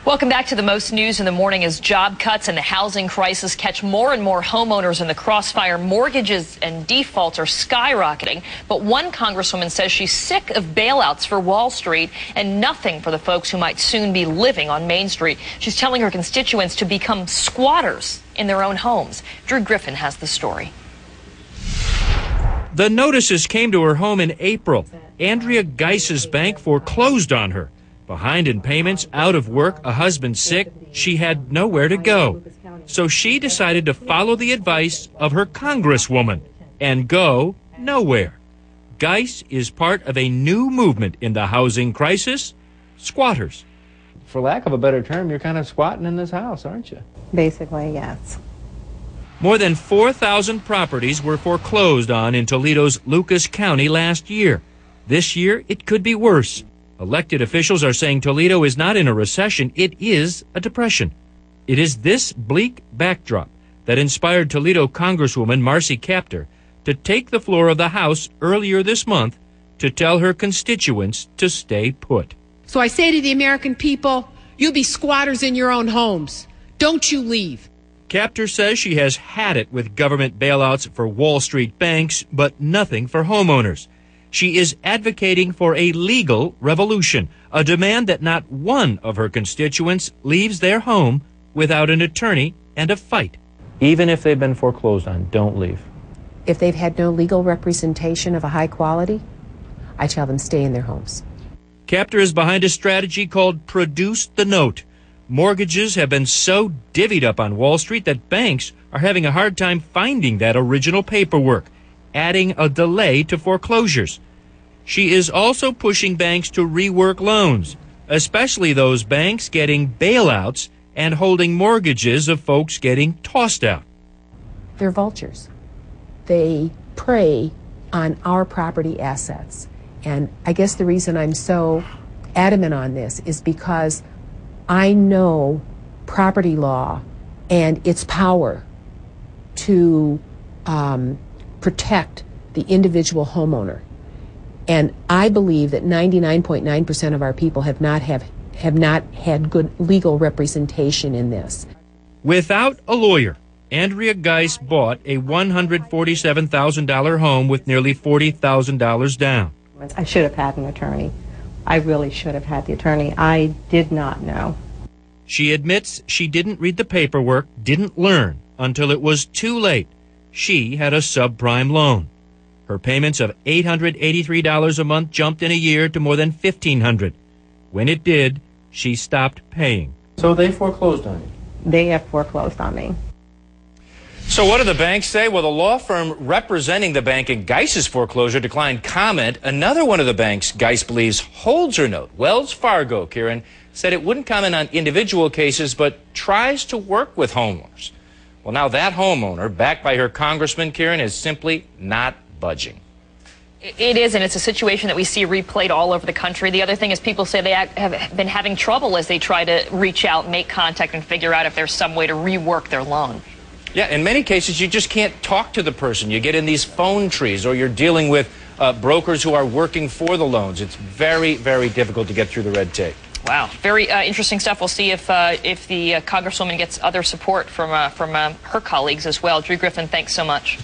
Welcome back to the most news in the morning as job cuts and the housing crisis catch more and more homeowners in the crossfire. Mortgages and defaults are skyrocketing. But one congresswoman says she's sick of bailouts for Wall Street and nothing for the folks who might soon be living on Main Street. She's telling her constituents to become squatters in their own homes. Drew Griffin has the story. The notices came to her home in April. Andrea Geis's bank foreclosed on her. Behind in payments, out of work, a husband sick, she had nowhere to go. So she decided to follow the advice of her congresswoman and go nowhere. Geis is part of a new movement in the housing crisis, squatters. For lack of a better term, you're kind of squatting in this house, aren't you? Basically, yes. More than 4,000 properties were foreclosed on in Toledo's Lucas County last year. This year, it could be worse. Elected officials are saying Toledo is not in a recession, it is a depression. It is this bleak backdrop that inspired Toledo Congresswoman Marcy Kaptur to take the floor of the House earlier this month to tell her constituents to stay put. So I say to the American people, you'll be squatters in your own homes. Don't you leave. Kaptur says she has had it with government bailouts for Wall Street banks, but nothing for homeowners. She is advocating for a legal revolution, a demand that not one of her constituents leaves their home without an attorney and a fight. Even if they've been foreclosed on, don't leave. If they've had no legal representation of a high quality, I tell them stay in their homes. Kaptur is behind a strategy called Produce the Note. Mortgages have been so divvied up on Wall Street that banks are having a hard time finding that original paperwork, adding a delay to foreclosures. She is also pushing banks to rework loans, especially those banks getting bailouts and holding mortgages of folks getting tossed out. They're vultures. They prey on our property assets. And I guess the reason I'm so adamant on this is because I know property law and its power to protect the individual homeowner. And I believe that 99.9% of our people have not had good legal representation in this. Without a lawyer, Andrea Geis bought a $147,000 home with nearly $40,000 down. I should have had an attorney. I really should have had the attorney. I did not know. She admits she didn't read the paperwork, didn't learn until it was too late. She had a subprime loan. Her payments of $883 a month jumped in a year to more than $1,500. When it did, she stopped paying. So they foreclosed on you? They have foreclosed on me. So what do the banks say? Well, the law firm representing the bank in Geis's foreclosure declined comment. Another one of the banks Geis believes holds her note, Wells Fargo, Kieran, said it wouldn't comment on individual cases, but tries to work with homeowners. Well, now that homeowner, backed by her congressman, Kieran, is simply not budging. It is, and it's a situation that we see replayed all over the country. The other thing is people say they have been having trouble as they try to reach out, make contact, and figure out if there's some way to rework their loan. Yeah, in many cases, you just can't talk to the person. You get in these phone trees, or you're dealing with brokers who are working for the loans. It's very, very difficult to get through the red tape. Wow, very interesting stuff. We'll see if the Congresswoman gets other support from her colleagues as well. Drew Griffin, thanks so much.